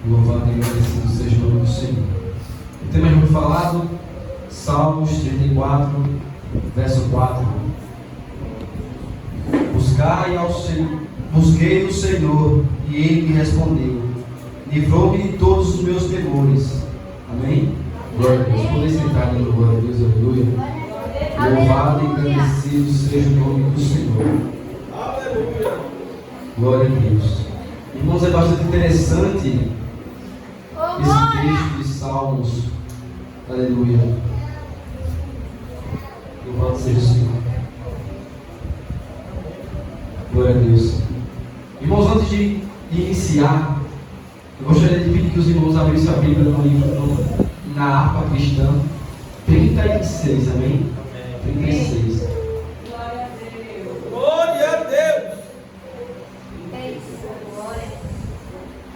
Louvado e agradecido seja o nome do Senhor. O tema muito falado, Salmos 34, verso 4. Busquei o Senhor e Ele me respondeu. Livrou-me de todos os meus temores. Amém? Glória a Deus. Poder sentar dando glória a Deus, aleluia. Louvado e agradecido seja o nome do Senhor. Aleluia. Glória a Deus. Irmãos, é bastante interessante esse texto de Salmos. Aleluia. Louvado seja o Senhor. Glória a Deus. Irmãos, antes de iniciar, eu gostaria de pedir que os irmãos abrissem a Bíblia no livro na harpa cristã 36, amém? 36. Glória a Deus. Glória a Deus.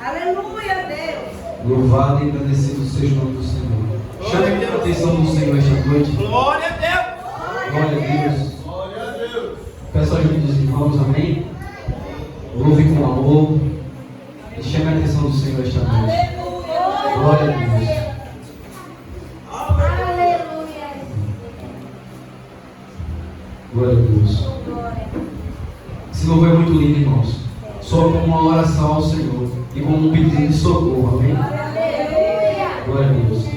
Aleluia, Deus. Louvado e agradecido seja o nome do Senhor. Chame a atenção do Senhor esta noite. Glória a Deus. Glória a Deus. Glória a Deus. Peço a ajuda dos irmãos, amém? Louve com amor e chame a atenção do Senhor esta noite. Glória a Deus. Aleluia. Glória a Deus. Esse louvor é muito lindo, irmãos. Só como uma oração ao Senhor e como um pedido de socorro, amém? Glória a Deus.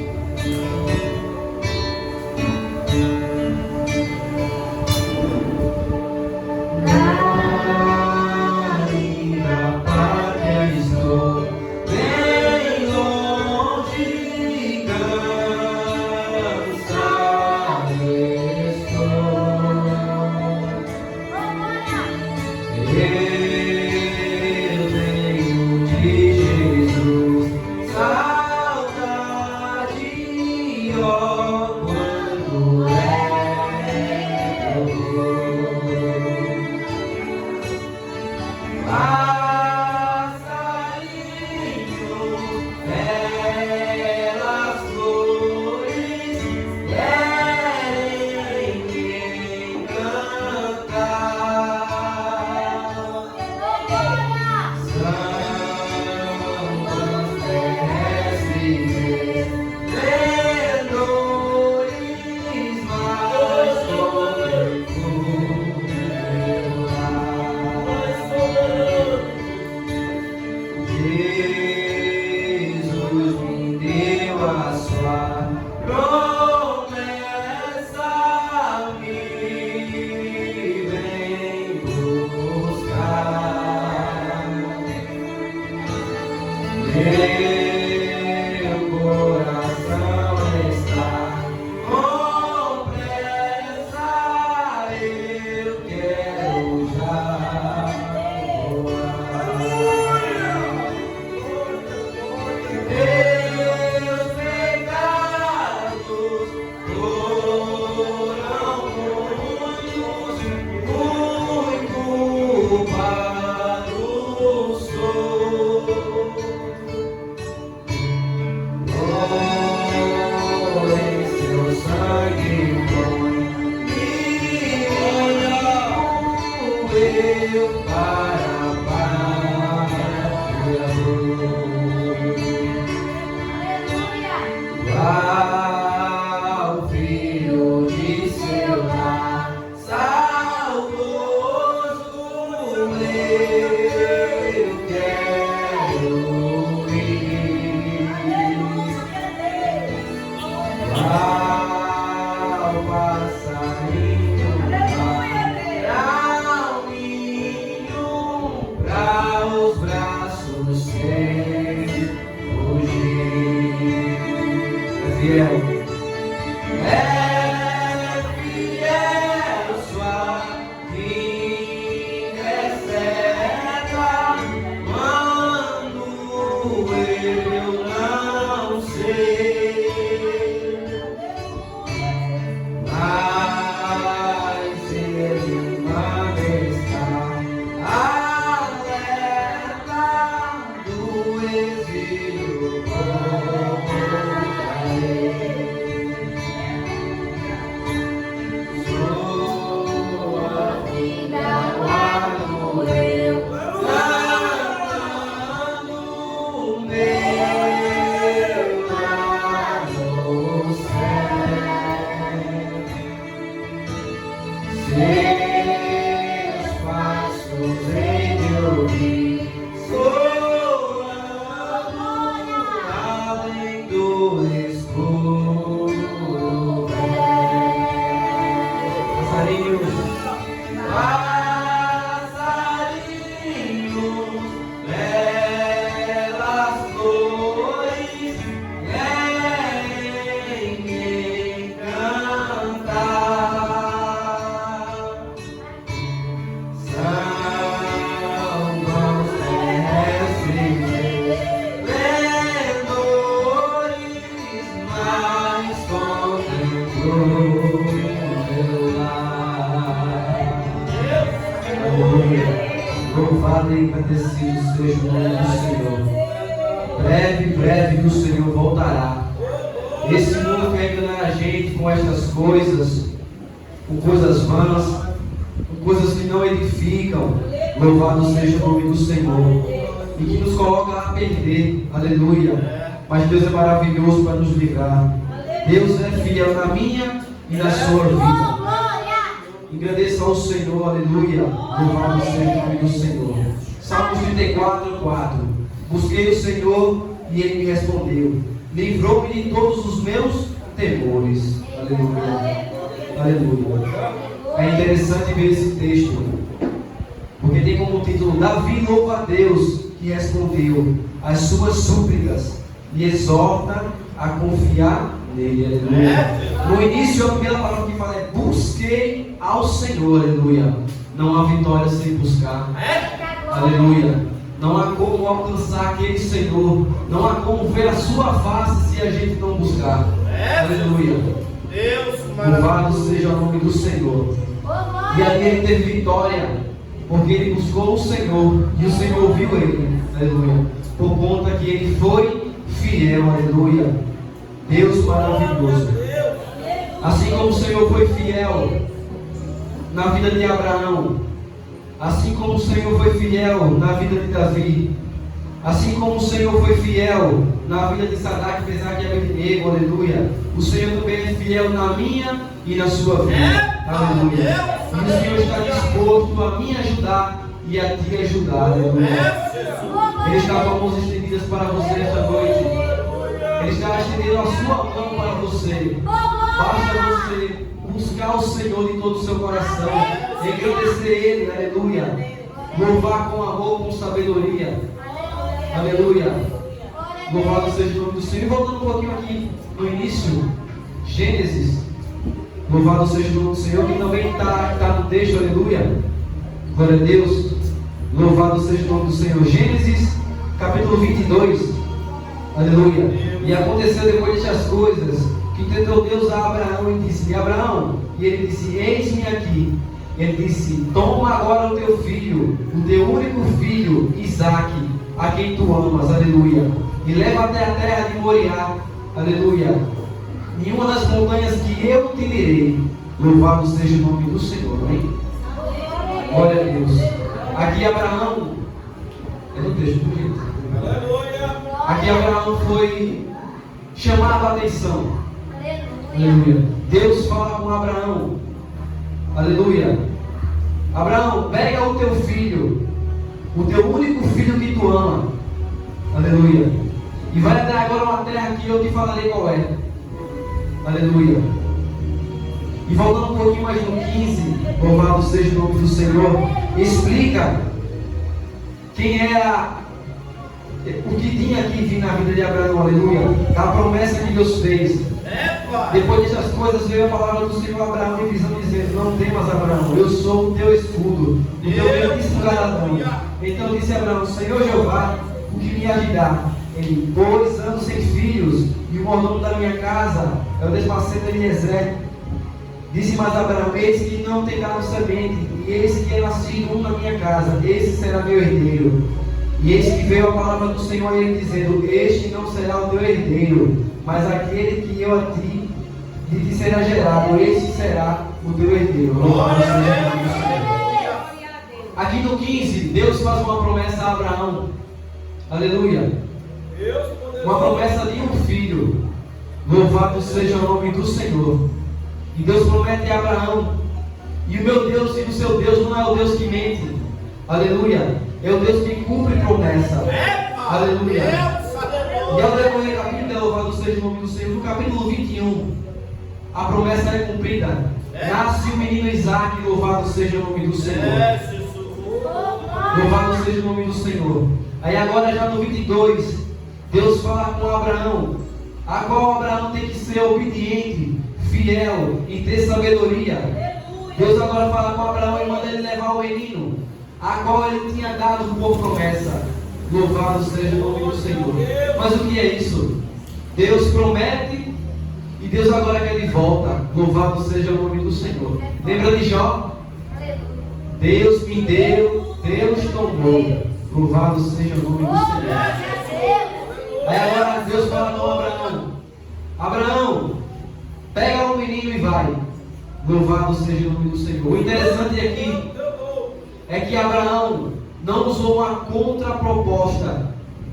e engrandecido seja o nome do Senhor. Breve que o Senhor voltará. Esse mundo quer enganar a gente com estas coisas, com coisas vãs, com coisas que não edificam. Louvado seja o nome do Senhor. E que nos coloca a perder. Aleluia. Mas Deus é maravilhoso para nos livrar. Deus é fiel na minha e na sua vida. Engrandeça ao Senhor, aleluia. Louvado seja o nome do Senhor. Salmos 34, 4. Busquei o Senhor e Ele me respondeu. Livrou-me de todos os meus temores. Aleluia. Aleluia. É interessante ver esse texto, porque tem como título: Davi louva a Deus que respondeu às suas súplicas e exorta a confiar nele. Aleluia. No início, a primeira palavra que fala é: busquei ao Senhor. Aleluia. Não há vitória sem buscar. Aleluia. Não há como alcançar aquele Senhor. Não há como ver a sua face se a gente não buscar. Aleluia. Louvado seja o nome do Senhor. E ali ele teve vitória, porque ele buscou o Senhor e o Senhor ouviu ele. Aleluia. Por conta que ele foi fiel. Aleluia. Deus maravilhoso. Assim como o Senhor foi fiel na vida de Abraão, assim como o Senhor foi fiel na vida de Davi, assim como o Senhor foi fiel na vida de Sadraque, Mesaque e Abednego, aleluia, o Senhor também é fiel na minha e na sua vida, aleluia. E o Senhor está disposto a me ajudar e a te ajudar, aleluia. Ele está com as mãos estendidas para você esta noite. Ele está estendendo a sua mão para você. Basta você buscar o Senhor de todo o seu coração, agradecer Ele, aleluia, louvar com amor, com sabedoria, aleluia. Louvado seja o nome do Senhor. E voltando um pouquinho aqui no início, Gênesis, louvado seja o nome do Senhor, que também está no texto, aleluia, glória a Deus, louvado seja o nome do Senhor. Gênesis capítulo 22, aleluia. E aconteceu depois destas coisas, que tentou Deus a Abraão e disse: Abraão, e ele disse: eis-me aqui. Ele disse: toma agora o teu filho, o teu único filho, Isaque, a quem tu amas, aleluia, e leva até a terra de Moriá, aleluia, em uma das montanhas que eu te direi. Louvado seja o nome do Senhor, amém? Glória a Deus. Aqui Abraão, é no texto, por jeito. Aqui Abraão foi chamado a atenção. Aleluia. Deus fala com Abraão. Aleluia. Abraão, pega o teu filho, o teu único filho que tu ama. Aleluia. E vai até agora uma terra que eu te falarei qual é. Aleluia. E voltando um pouquinho mais no 15, louvado seja o nome do Senhor, explica quem era, o que tinha que vir na vida de Abraão, aleluia, a promessa que Deus fez. Depois dessas coisas veio a palavra do Senhor a Abraão em visão, dizendo: não temas, Abraão, eu sou o teu escudo, o teu grandíssimo galardão. Então disse Abraão: Senhor Jeová, o que me há de dar? Ele: 2 anos sem filhos, e o mordomo da minha casa é o despacento de Eliezer. Disse mais Abraão: eis que não tem dado semente, e esse que é nascido um na minha casa, esse será meu herdeiro. E eis que veio a palavra do Senhor a ele, dizendo: este não será o teu herdeiro, mas aquele que eu a ti de ti será gerado, esse será o teu herdeiro. Louvado seja o nome do Senhor. Aqui no 15, Deus faz uma promessa a Abraão, aleluia, uma promessa de um filho. Louvado seja o nome do Senhor. E Deus promete a Abraão, e o meu Deus e o seu Deus não é o Deus que mente, aleluia, é o Deus que cumpre promessa, aleluia. E ao decorrer do capítulo, louvado seja o nome do Senhor, no capítulo 21, a promessa é cumprida. Nasce o menino Isaque, louvado seja o nome do Senhor. Louvado seja o nome do Senhor. Aí agora já no 22, Deus fala com Abraão, a qual Abraão tem que ser obediente, fiel e ter sabedoria. Deus agora fala com Abraão e manda ele levar o menino, a qual ele tinha dado por promessa. Louvado seja o nome do Senhor. Mas o que é isso? Deus promete e Deus agora quer de volta. Louvado seja o nome do Senhor. Lembra de Jó? Deus me deu Deus tomou. Louvado seja o nome do Senhor. Aí agora Deus fala com Abraão: Abraão, pega o menino e vai. Louvado seja o nome do Senhor. O interessante aqui é que Abraão não usou uma contraproposta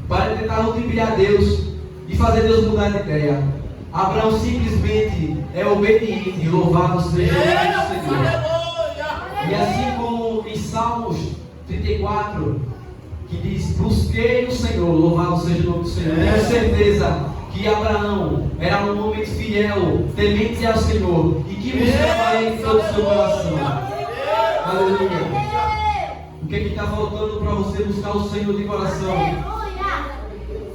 para tentar ludibriar Deus e fazer Deus mudar de ideia. Abraão simplesmente é obediente. Louvado seja o nome do Senhor. E assim como em Salmos 34, que diz: busquei o Senhor, louvado seja o nome do Senhor. Tenho certeza que Abraão era um homem fiel, temente ao Senhor, e que buscava Ele em todo o seu coração. Aleluia. O que está faltando para você buscar o Senhor de coração?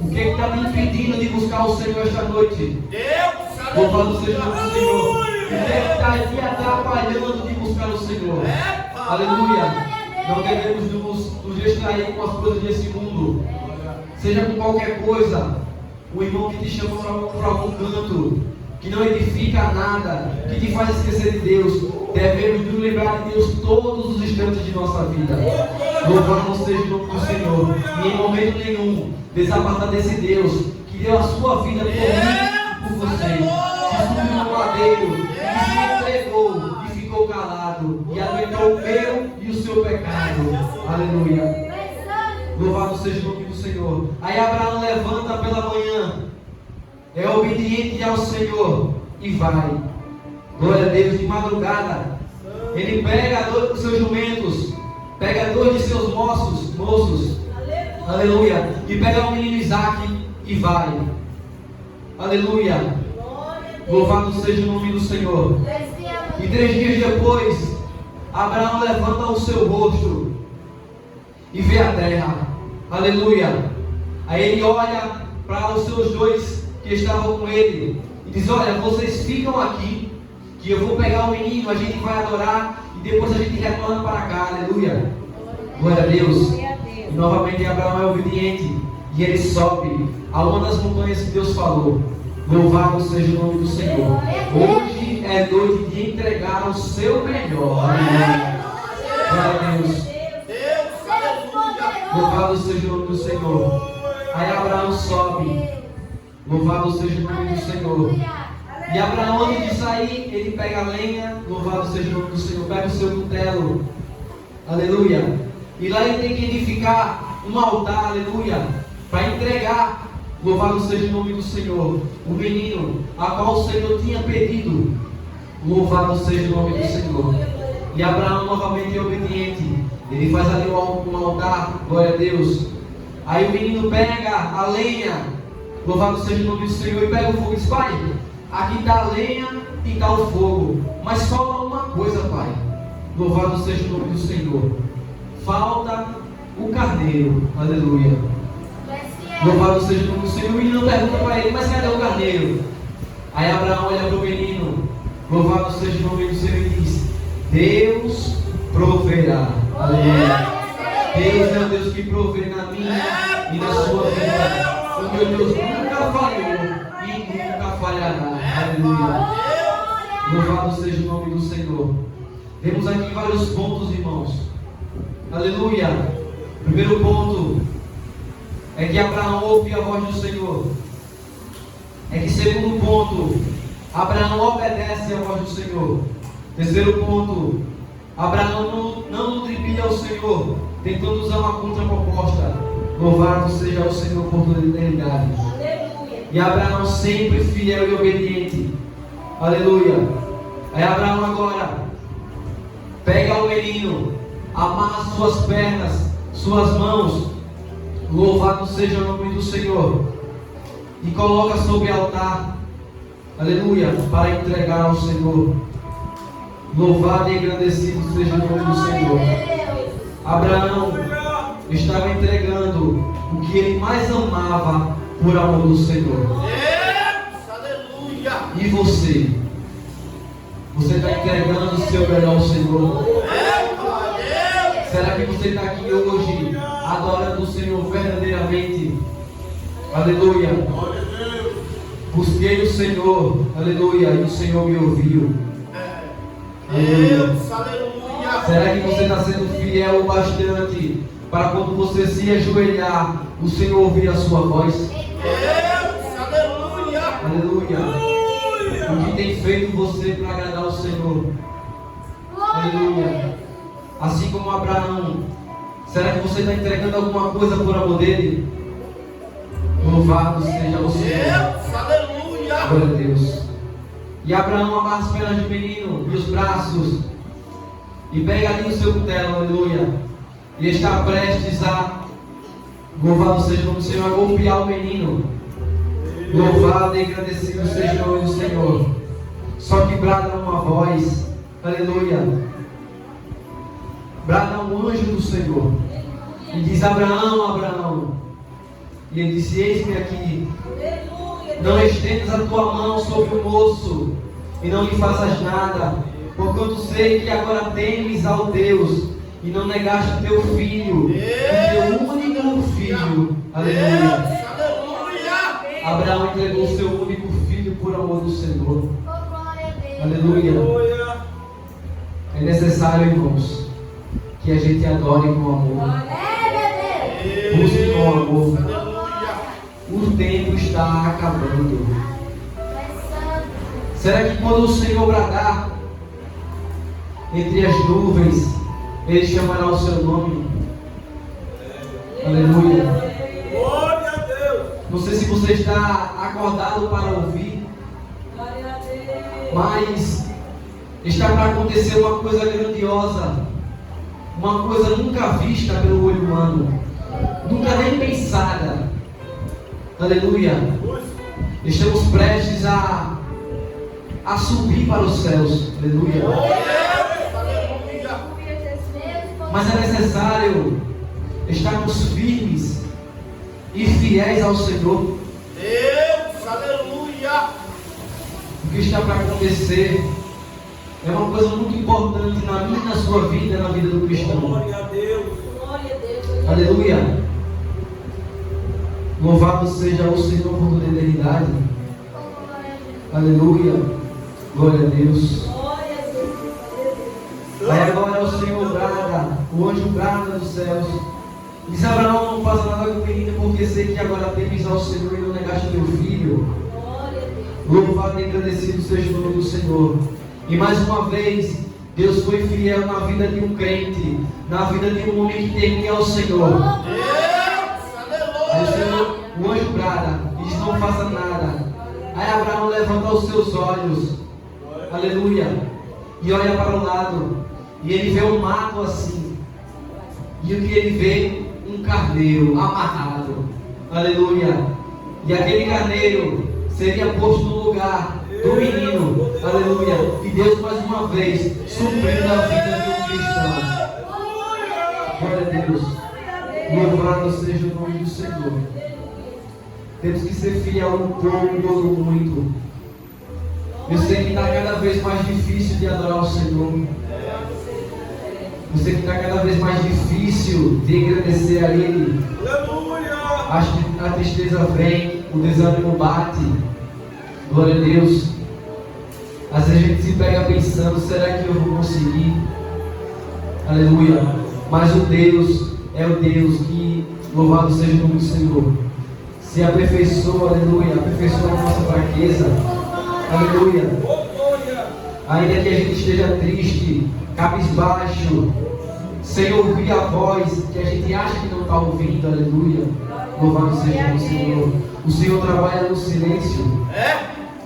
O que está te impedindo de buscar o Senhor esta noite? Louvado seja o nome do Senhor. O que está te atrapalhando de buscar o Senhor? Aleluia. Não devemos nos distrair com as coisas desse mundo. Seja com qualquer coisa. O irmão que te chama para algum canto, que não edifica nada, que te faz esquecer de Deus. Devemos nos lembrar de Deus todos os instantes de nossa vida. Louvado seja o nome do Senhor. E em momento nenhum desapartar desse Deus que deu a sua vida por mim, por você, que subiu no madeiro, que se entregou e ficou calado, e aguentou o meu e o seu pecado. Aleluia. Louvado seja o nome do Senhor. Aí Abraão levanta pela manhã, é obediente ao Senhor e vai. Glória a Deus. De madrugada, ele pega 2 dos seus jumentos, pega 2 de seus moços, aleluia, e pega o menino Isaque e vai. Aleluia. Louvado seja o nome do Senhor. E 3 dias depois, Abraão levanta o seu rosto e vê a terra. Aleluia. Aí ele olha para os seus 2 que estavam com ele e diz: olha, vocês ficam aqui, que eu vou pegar o menino, a gente vai adorar e depois a gente retorna para cá. Aleluia. Glória a Deus. E novamente Abraão é obediente e ele sobe a uma das montanhas que Deus falou. Louvado seja o nome do Senhor. Hoje é noite de entregar o seu melhor. Aleluia. Glória a Deus. Louvado seja o nome do Senhor. Aí Abraão sobe. Louvado seja o nome do Senhor. E Abraão, antes de sair, ele pega a lenha. Louvado seja o nome do Senhor. Pega o seu cutelo. Aleluia. E lá ele tem que edificar um altar. Aleluia. Para entregar. Louvado seja o nome do Senhor. O menino a qual o Senhor tinha pedido. Louvado seja o nome do Senhor. E Abraão novamente é obediente. Ele faz ali um altar. Glória a Deus. Aí o menino pega a lenha. Louvado seja o nome do Senhor. E pega o fogo e diz: pai, aqui está a lenha e está o fogo. Mas falta uma coisa, pai. Louvado seja o nome do Senhor. Falta o carneiro. Aleluia. Louvado seja o nome do Senhor. O menino pergunta para ele: mas cadê o carneiro? Aí Abraão olha para o menino. Louvado seja o nome do Senhor e diz: Deus proverá. Aleluia. Deus é o Deus que provê na minha e na sua vida. O meu Deus nunca falhou e nunca falhará. Aleluia. Louvado seja o nome do Senhor. Temos aqui vários pontos, irmãos. Aleluia. Primeiro ponto é que Abraão ouve a voz do Senhor. É que, segundo ponto, Abraão obedece à voz do Senhor. Terceiro ponto, Abraão não ludibriia ao Senhor, tentando usar uma contraproposta. Louvado seja o Senhor por toda a eternidade. E Abraão sempre fiel e obediente. Aleluia. Aí Abraão agora pega o menino, amarra suas pernas, suas mãos. Louvado seja o nome do Senhor. E coloca sobre o altar. Aleluia. Para entregar ao Senhor. Louvado e agradecido seja o nome do Senhor. Abraão estava entregando o que ele mais amava por amor do Senhor. Aleluia. E você? Você está entregando o seu melhor ao Senhor? Será que você está aqui hoje adorando o Senhor verdadeiramente? Aleluia. Busquei o Senhor, aleluia, e o Senhor me ouviu. Aleluia. Será que você está sendo fiel fiel o bastante para quando você se ajoelhar, o Senhor ouvir a sua voz. Deus, aleluia. Aleluia. O que tem feito você para agradar o Senhor? Aleluia. Assim como Abraão, será que você está entregando alguma coisa por amor dele? Louvado seja o Senhor. Deus, aleluia. Glória a Deus. E Abraão amarra as pernas do menino e os braços, e pega ali o seu cutelo, aleluia, e está prestes a, louvado seja o Senhor, a golpear o menino. Louvado e agradecido seja o nome do Senhor. Só que brada uma voz, aleluia, brada um anjo do Senhor e diz: Abraão, Abraão. E ele disse: eis-me aqui. Não estendas a tua mão sobre o moço e não lhe faças nada, porquanto sei que agora temes ao Deus e não negaste o teu filho, o teu único filho. Aleluia. Abraão entregou o seu único filho por amor do Senhor. Aleluia. É necessário, irmãos, que a gente adore com amor. Busque com amor. O tempo está acabando. Será que quando o Senhor bradar entre as nuvens, Ele chamará o seu nome? Aleluia. Glória a Deus. Não sei se você está acordado para ouvir, mas está para acontecer uma coisa grandiosa, uma coisa nunca vista pelo olho humano, nunca nem pensada. Aleluia. Estamos prestes a subir para os céus. Aleluia. Mas é necessário estarmos firmes e fiéis ao Senhor. Deus, aleluia. O que está para acontecer é uma coisa muito importante na minha e na sua vida, na vida do cristão. Glória a Deus. Aleluia. Louvado seja o Senhor por toda a eternidade. Aleluia. Glória a Deus. Aí agora o Senhor brada, o anjo brada dos céus. Diz: Abraão, não faça nada com o menino, porque sei que agora temes ao Senhor e não negaste teu filho. Louvado e agradecido seja o nome do Senhor. E mais uma vez, Deus foi fiel na vida de um crente, na vida de um homem que temia ao Senhor. Aí o anjo brada e diz: não faça nada. Aí Abraão levanta os seus olhos, aleluia, e olha para o lado, e ele vê um mato assim, e o que ele vê? Um carneiro amarrado, aleluia, e aquele carneiro seria posto no lugar do menino, aleluia, e Deus mais uma vez suprindo a vida de um cristão. Glória a Deus. Louvado seja o nome do Senhor. Temos que ser fiel no pouco e no muito. Eu sei que está cada vez mais difícil de adorar o Senhor. Eu sei que está cada vez mais difícil de agradecer a Ele. A tristeza vem, o desânimo bate. Glória a Deus. Às vezes a gente se pega pensando: será que eu vou conseguir? Aleluia. Mas o Deus é o Deus que, louvado seja o nome do Senhor, se aperfeiçoa, aleluia, aperfeiçoa a nossa fraqueza, aleluia. Ainda que a gente esteja triste, cabisbaixo, sem ouvir a voz que a gente acha que não está ouvindo, aleluia. Louvado seja o Senhor. O Senhor trabalha no silêncio,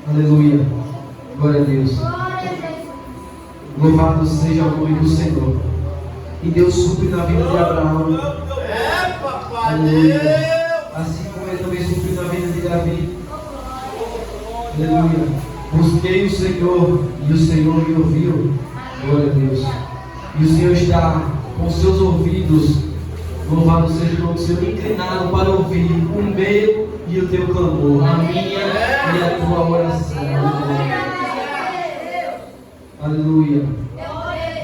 aleluia. Glória a Deus. Louvado seja o nome do Senhor. E Deus supre na vida de Abraão. Aleluia. Assim como Ele também supriu na vida de Davi. Aleluia. Busquei o Senhor e o Senhor me ouviu. Glória a Deus. E o Senhor está com seus ouvidos, louvado seja o nome do Senhor, inclinado para ouvir o meu e o teu clamor, a minha e a tua oração. Aleluia.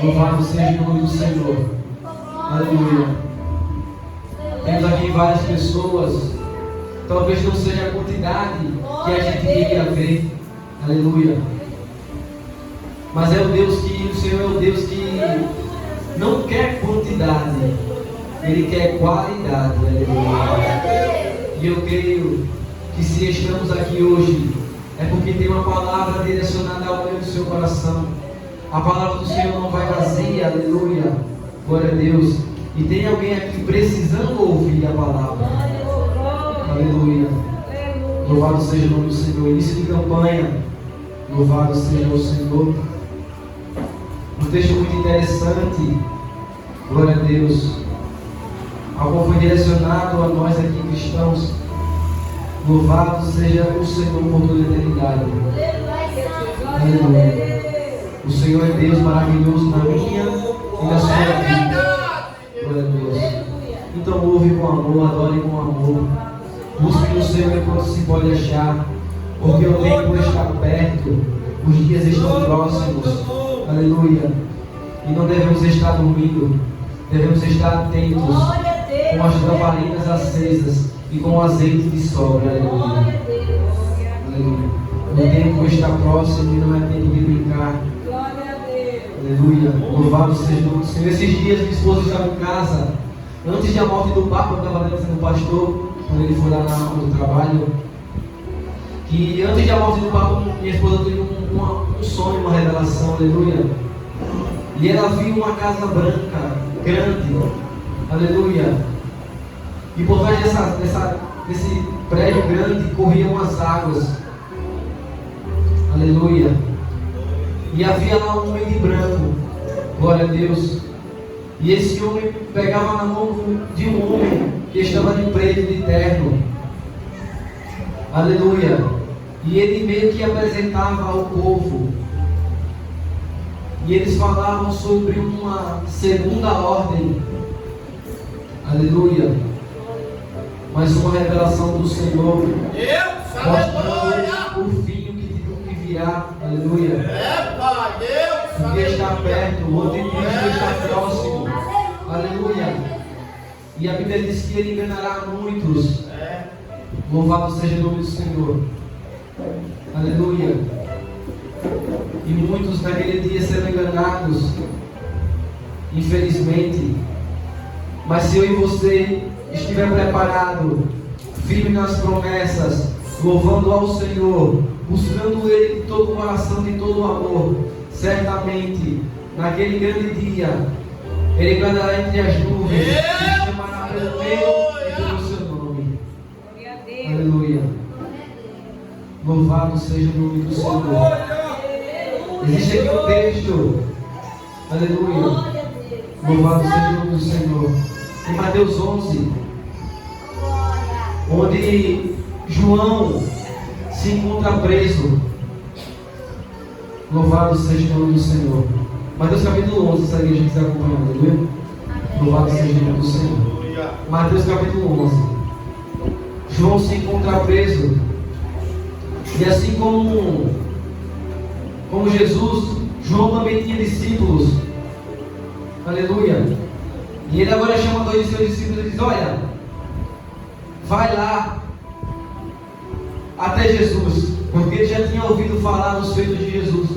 Louvado seja o nome do Senhor. Aleluia. Temos aqui várias pessoas, talvez não seja a quantidade que a gente queria ver. Aleluia. Mas é o Deus que, o Senhor é o Deus que não quer quantidade, Ele quer qualidade. Aleluia. E eu creio que se estamos aqui hoje, é porque tem uma palavra direcionada ao meio do seu coração. A palavra do Senhor não vai vazia, aleluia. Glória a Deus. E tem alguém aqui precisando ouvir a palavra. Aleluia. Louvado seja o nome do Senhor. Início de campanha. Louvado seja o Senhor. Um texto muito interessante. Glória a Deus. Algo foi direcionado a nós aqui cristãos. Louvado seja o Senhor por toda a eternidade. Aleluia. O Senhor é Deus maravilhoso na minha e na sua vida. Glória a Deus. Então ouve com amor, adore com amor. Busque no Senhor enquanto se pode achar. Porque o tempo está perto. Os dias estão próximos. Aleluia. E não devemos estar dormindo. Devemos estar atentos. Com as lamparinas acesas e com o azeite de sobra. Aleluia. Aleluia. O tempo está próximo e não é tempo de brincar. Aleluia. Louvado seja o nome do Senhor. Esses dias minha esposa estava em casa. Antes da morte do Papa, eu estava sendo pastor, quando ele foi lá no trabalho. E antes da morte do Papa, minha esposa teve um sonho, uma revelação. Aleluia. E ela viu uma casa branca, grande. Aleluia. E por trás desse prédio grande corriam as águas. Aleluia. E havia lá um homem de branco. Glória a Deus. E esse homem pegava na mão de um homem que estava de preto, de terno. Aleluia. E ele meio que apresentava ao povo. E eles falavam sobre uma segunda ordem. Aleluia. Mas uma revelação do Senhor mostrando o fim que virá. Aleluia. Porque está perto, o anticristo está próximo. Aleluia. E a Bíblia diz que ele enganará muitos. Louvado seja o nome do Senhor. Aleluia. E muitos naquele dia serão enganados. Infelizmente. Mas se eu e você estiver preparado, firme nas promessas, louvando ao Senhor, buscando Ele de todo o coração, de todo o amor, certamente, naquele grande dia, Ele guardará entre as nuvens e chamará pelo meu e pelo seu nome. Aleluia. Louvado seja o nome do Senhor. Existe aqui um texto. Aleluia. Louvado seja o nome do Senhor. Em Mateus 11, onde João se encontra preso. Louvado seja o nome do Senhor. Mateus capítulo 11, se a igreja quiser acompanhar, aleluia. Louvado seja o nome do Senhor. Mateus capítulo 11. João se encontra preso. E assim como Jesus, João também tinha discípulos. Aleluia. E ele agora chama dois de seus discípulos e diz: olha, vai lá até Jesus, porque ele já tinha ouvido falar dos feitos de Jesus.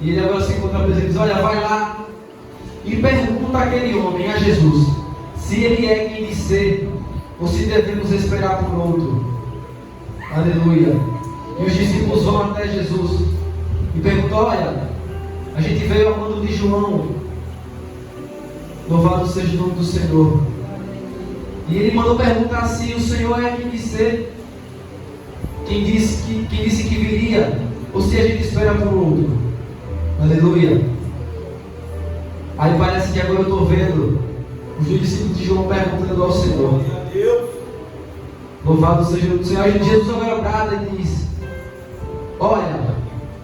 E ele agora se encontra preso e diz: olha, vai lá e pergunta àquele homem, a Jesus, se ele é quem diz ser, ou se devemos esperar por outro. Aleluia. E os discípulos vão até Jesus e perguntam: olha, a gente veio ao mando de João. Louvado seja o nome do Senhor. E ele mandou perguntar se o Senhor é quem diz ser, quem disse que viria, ou se a gente espera por outro. Aleluia. Aí parece que agora eu estou vendo os discípulos de João perguntando ao Senhor. Louvado seja o nome do Senhor. E Jesus agora brada e diz: olha,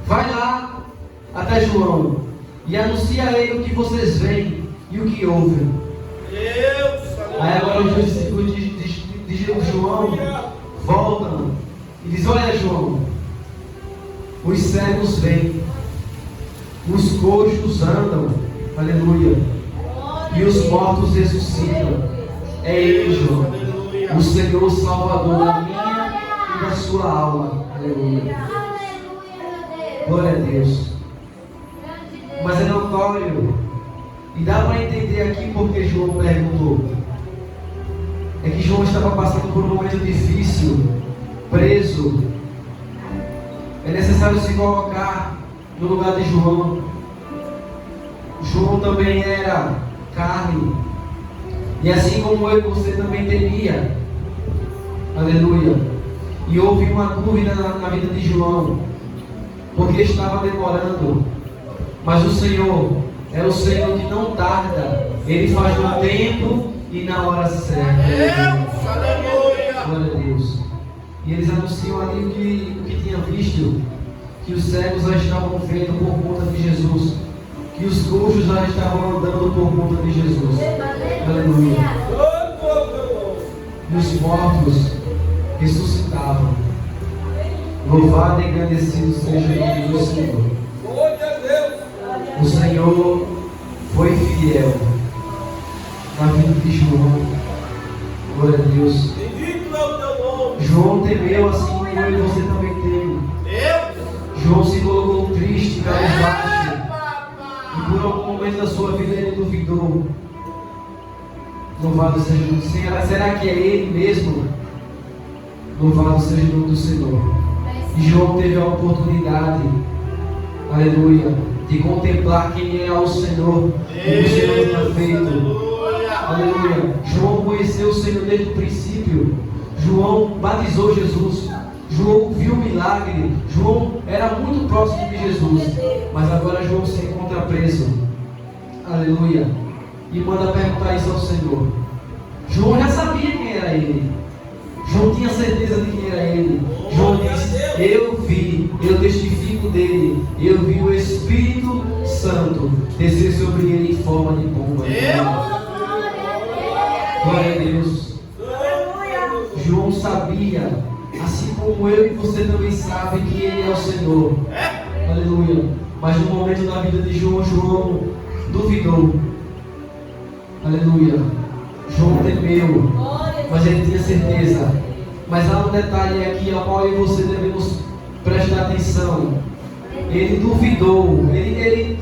vai lá até João e anuncia a ele o que vocês veem e o que ouvem. Aí agora os discípulos de João voltam e dizem: olha, João, os cegos vêm, os coxos andam, aleluia, e os mortos ressuscitam. É ele, João, o Senhor Salvador da minha e da sua alma. Aleluia. Glória a Deus. Mas é notório E dá para entender aqui porque João perguntou. É que João estava passando por um momento difícil, preso. É necessário se colocar no lugar de João. João também era carne. E assim como eu, você também teria. Aleluia. E houve uma dúvida na vida de João, porque estava demorando. Mas o Senhor é o Senhor que não tarda. Ele faz no tempo e na hora certa. Glória a Deus. E eles anunciam ali o que tinha visto, que os cegos já estavam vendo por conta de Jesus, que os coxos já estavam andando por conta de Jesus. Aleluia. E os mortos ressuscitavam. Louvado e agradecido seja o nome do Senhor. O Senhor foi fiel na vida de João. Glória a Deus. João temeu assim como eu e você também teme. João se colocou triste, cabisbaixo. E por algum momento da sua vida ele duvidou. Louvado seja o Senhor. Será que é ele mesmo? Louvado seja o nome do Senhor. E João teve a oportunidade, aleluia, de contemplar quem é o Senhor, o que o Senhor tinha feito. Aleluia. João conheceu o Senhor desde o princípio. João batizou Jesus. João viu o milagre. João era muito próximo de Jesus. Mas agora João se encontra preso. Aleluia. E manda perguntar isso ao Senhor. João já sabia quem era ele. João tinha certeza de quem era ele. João disse: eu vi, eu testifico dele. Eu vi o Espírito Santo descer sobre ele em forma de pomba. Glória a Deus. João sabia, assim como eu e você também sabe, que ele é o Senhor. Aleluia. Mas no momento da vida de João, João duvidou. Aleluia. João temeu, mas ele tinha certeza. Mas há um detalhe aqui ao qual eu e você devemos prestar atenção. Ele duvidou. Ele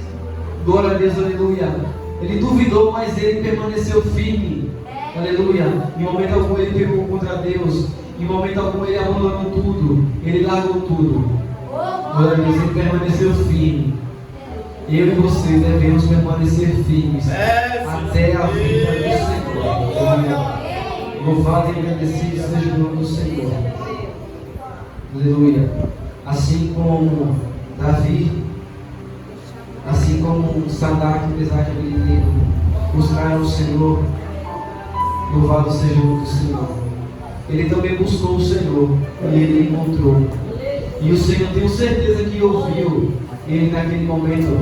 glória a Deus, aleluia. Ele duvidou, mas ele permaneceu firme. Aleluia. Em momento algum ele pegou contra Deus. Em momento algum ele abandonou tudo. Ele largou tudo. Glória a Deus, ele permaneceu firme. Eu e você devemos permanecer firmes até a vida do Senhor. Louvado e agradecido seja o nome do Senhor. Aleluia. Assim como Davi, assim como Sadraque, Mesaque e Abednego buscaram o Senhor, louvado seja o nome do Senhor. Ele também buscou o Senhor e ele encontrou. E o Senhor, tenho certeza que ouviu ele naquele momento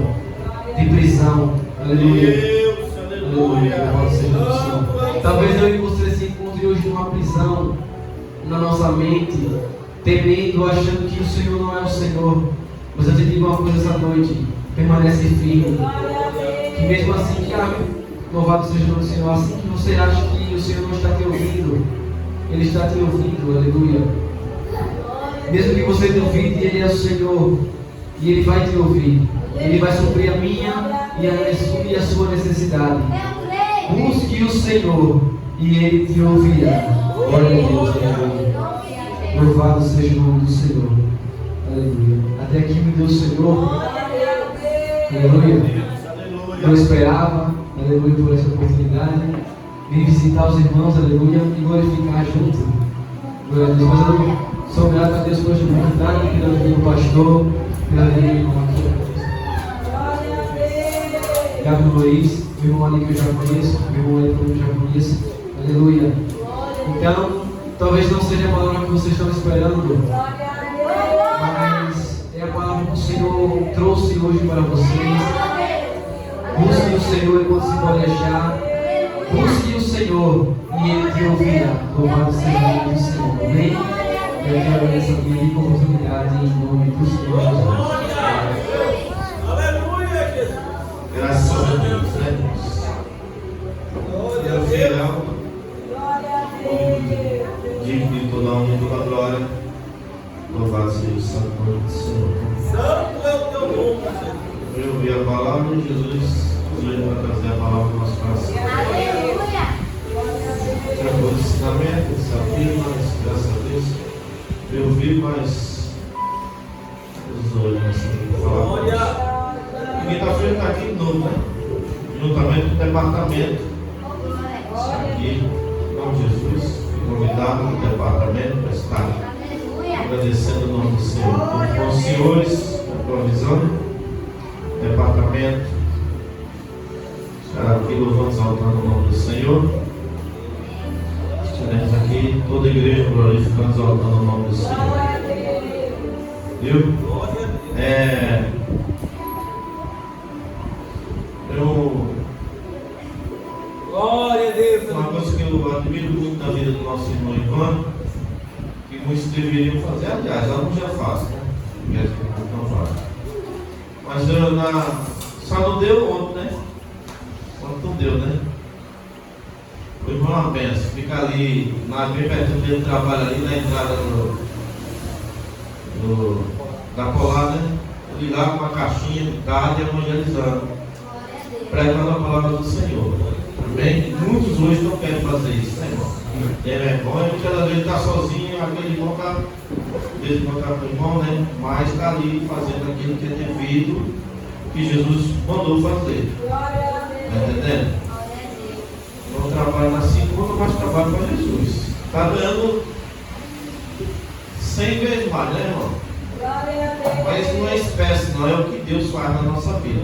de prisão. Aleluia. Aleluia. Louvado seja o nome do Senhor. Talvez eu e você se encontre hoje numa prisão na nossa mente, temendo, achando que o Senhor não é o Senhor. Mas eu te digo uma coisa essa noite: permanece firme. Que mesmo assim que louvado seja o nome do Senhor, assim que você acha que o Senhor não está te ouvindo, Ele está te ouvindo. Aleluia. Mesmo que você duvide, Ele é o Senhor e Ele vai te ouvir. Ele vai suprir a minha e a sua necessidade. Busque o Senhor e Ele te ouvirá. Glória a Deus. Aleluia. Louvado seja o nome do Senhor. Aleluia. Até aqui me deu o Senhor. Aleluia. Eu esperava, aleluia, por essa oportunidade. Vim visitar os irmãos, aleluia, e glorificar junto. Glória a Deus. Mas eu sou grato a Deus por esta oportunidade, pela vida do pastor, pela vida do irmão aqui. Gabriel Luiz, meu irmão ali que eu já conheço, meu irmão ali que eu já conheço. Aleluia. Então, talvez não seja a palavra que vocês estão esperando, mas é a palavra que o Senhor trouxe hoje para vocês. Busque o Senhor enquanto se pode achar. Busque o Senhor e Ele te ouvirá. Louvado seja o nome do Senhor. Amém? Eu quero essa minha oportunidade em nome do Senhor Jesus. Aleluia, Jesus. Graças a Deus, né? Glória a Deus. Fiel, digno de toda a honra e toda a glória. Louvado seja o santo nome do Senhor. Santo é o teu nome, Senhor. Eu ouvi a palavra de Jesus, estamos hoje para trazer a palavra do nosso coração. Aleluia. Já foi o ensinamento, sabia, mas graças a Deus eu vi, mas os olhos assim, falar. E quinta-feira está aqui de novo, né? Juntamente com o departamento. Aqui, em nome de Jesus, fui convidado no departamento para estar agradecendo o nome do Senhor. Com os senhores, a provisão, departamento, estará aqui louvando, exaltando o nome do Senhor. Estaremos aqui, toda a igreja glorificando, exaltando o nome do Senhor. Viu? Glória a Deus. Uma coisa que eu admiro muito na vida do nosso irmão Ivan, que muitos deveriam fazer, aliás, ela não já faz, né? Não faz. Mas só não deu ontem, né? Ontem não deu, né? O irmão é uma benção, fica ali, bem perto dele, trabalha ali na entrada da colada, né? Ali lá com uma caixinha de tarde evangelizando, pregando a palavra do Senhor. Amém? Muitos hoje não querem fazer isso, né, irmão? Tem vergonha, porque às vezes está sozinho, aquele irmão está com o irmão, né? Mas está ali fazendo aquilo que é devido, que Jesus mandou fazer. Está entendendo? Não trabalha na segunda, mas trabalha para Jesus. Está ganhando 100 vezes mais, né, irmão? Mas isso não é espécie, não, é o que Deus faz na nossa vida.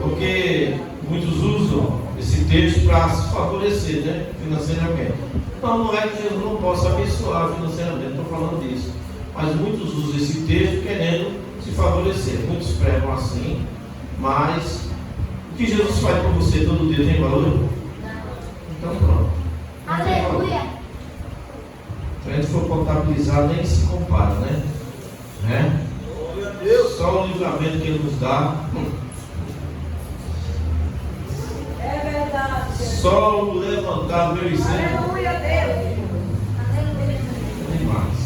Porque muitos usam esse texto para se favorecer, né, financeiramente. Não é que Jesus não possa abençoar financeiramente, não estou falando disso. Mas muitos usam esse texto querendo se favorecer. Muitos pregam assim, mas o que Jesus faz para você todo dia tem valor? Então pronto. Aleluia. Se a gente for contabilizar, nem se compara, né? Só o livramento que Ele nos dá. É verdade. Só o levantar meu exemplo. Aleluia, Deus. Tem mais.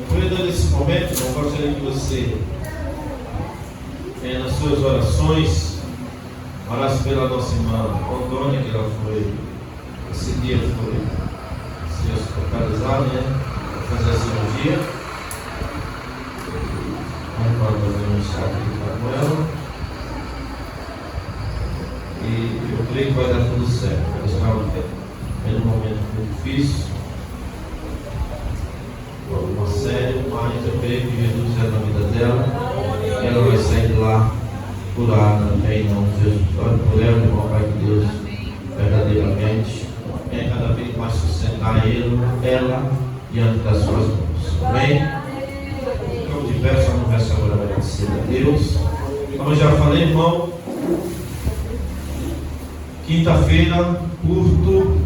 Cuida nesse momento, eu gostaria que você, nas suas orações, orasse pela nossa irmã Antônia, que ela foi, esse dia foi se hospitalizada, né? Para fazer a cirurgia. Vamos fazer um chá aqui com ela. E eu creio que vai dar tudo certo. Ela estava em um momento muito difícil, problema sério, mas eu creio que Jesus é na vida dela. E ela vai sair de lá curada em nome de Jesus. Olha por ela, irmão, Pai de Deus, verdadeiramente, venha cada vez mais sustentar ela diante das suas mãos. Amém? Ficamos de pé, só não vai agora agradecer a Deus. Como eu já falei, irmão, quinta-feira, culto,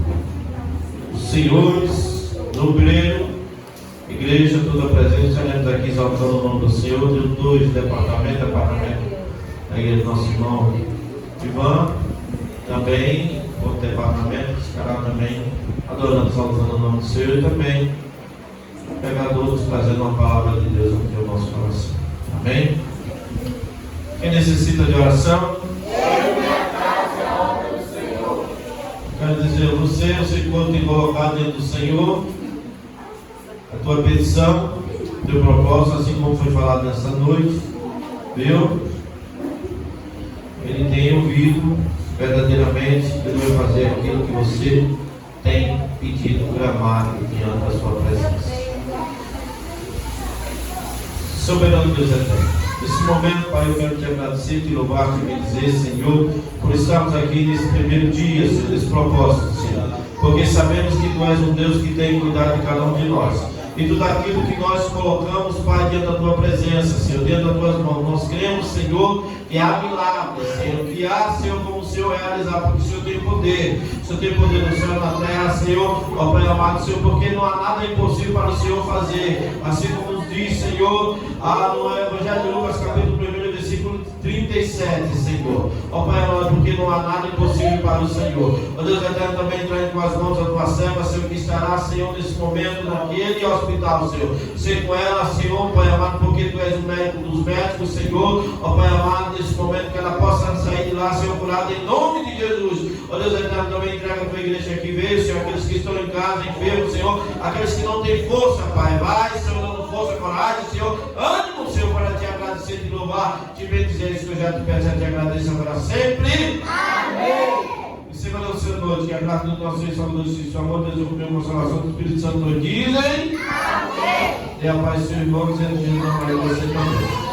os senhores, obreiro, igreja, toda a presença, estaremos aqui exaltando o nome do Senhor. Tem dois departamentos da igreja do nosso irmão Ivan, também, outro departamento, estará também adorando, exaltando o nome do Senhor, e também pregadores trazendo uma palavra de Deus aqui ao nosso coração. Amém? Quem necessita de oração? Quero dizer a você, quando tem colocado dentro do Senhor a tua petição, o teu propósito, assim como foi falado nessa noite, viu? Ele tem ouvido verdadeiramente, Ele vai fazer aquilo que você tem pedido, clamado diante da sua presença. Soberano Deus eterno, nesse momento, Pai, eu quero te agradecer, te louvar, te bendizer, Senhor, por estarmos aqui nesse primeiro dia, Senhor, nesse propósito, Senhor, porque sabemos que Tu és um Deus que tem cuidado de cada um de nós. E tudo aquilo que nós colocamos, Pai, diante da Tua presença, Senhor, diante das Tuas mãos, nós cremos, Senhor, que há milagres, Senhor, que há, Senhor, como o Senhor realizar, porque o Senhor tem poder. O Senhor tem poder no céu e na terra, Senhor, ó Pai amado, Senhor, porque não há nada impossível para o Senhor fazer. Assim como nos diz, Senhor, no Evangelho de Lucas, capítulo 1, versículo 30, 37, Senhor. Ó Pai amado, porque não há nada impossível para o Senhor. Ó Deus eterno, também entrando com as mãos da tua serva, Senhor, que estará, Senhor, nesse momento, naquele hospital, Senhor. Ser com ela, Senhor, Pai amado, porque tu és o médico dos médicos, Senhor. Ó Pai amado, nesse momento que ela possa sair de lá, Senhor, curada em nome de Jesus. Ó Deus eterno, também entrega a tua igreja aqui, veio, Senhor, aqueles que estão em casa, enfermos, Senhor, aqueles que não têm força, Pai. Vai, Senhor, dando força, coragem, Senhor, ânimo, Senhor, para te agradecer, te louvar, te bendizer, isso que eu já te peço, eu te agradeço para sempre. Amém. E semana do Senhor noite, que a graça do nosso Senhor, Salvador Jesus, seu amor, Deus, o meu consolação do Espírito Santo, dizem. Amém. E a paz do seu irmão, dizendo que não vai você também.